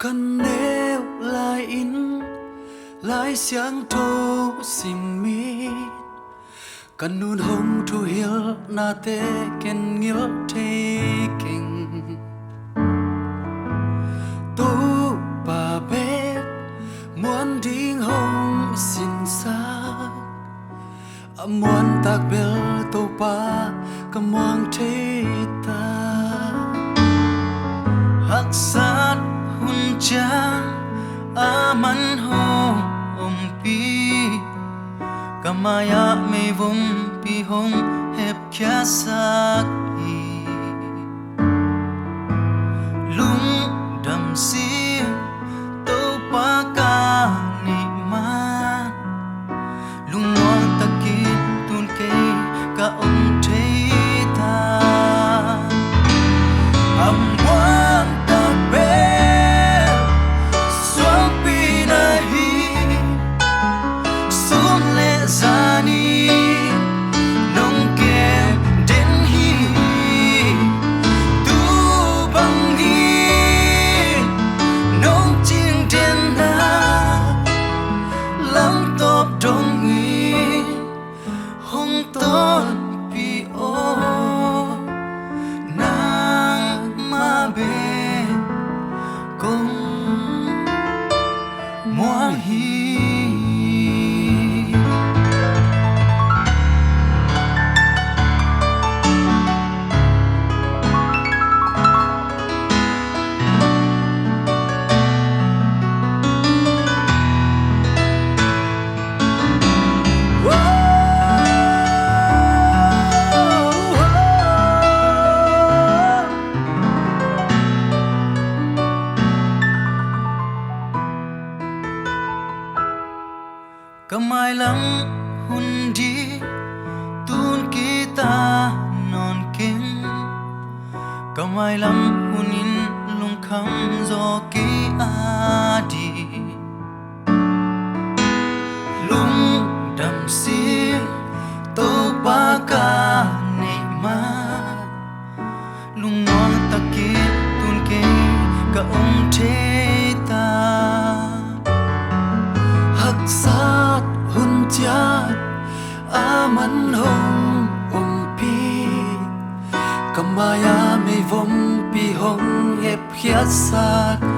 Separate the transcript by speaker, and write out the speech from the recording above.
Speaker 1: cần nêu lại in lại sáng thâu sim mi cần nun hồng thu hill na te ken ngil te king tu ba bet muốn ding hồng xin sa muốn tak bel to pa kamuang te ta hak sát hun chang aman ho pi kamaya me vum pi hong hep kya sak hi lung dam si to pa ka ni ma lung wang takin tun ke ka te ta am wang ta be zani nong kem den hi tu bang hi nong ching den na lam top dong hi hong ton pi o nang ma be kong muang hi kamai lam hundi tun kita non king kamai lam hunin lung kham zo ki adi lung dam si to pa ka ni ma lung wang takit tun ke ka te ta hak sát hun chát aman hong pi kamaya me vom pi hong hep hiat sak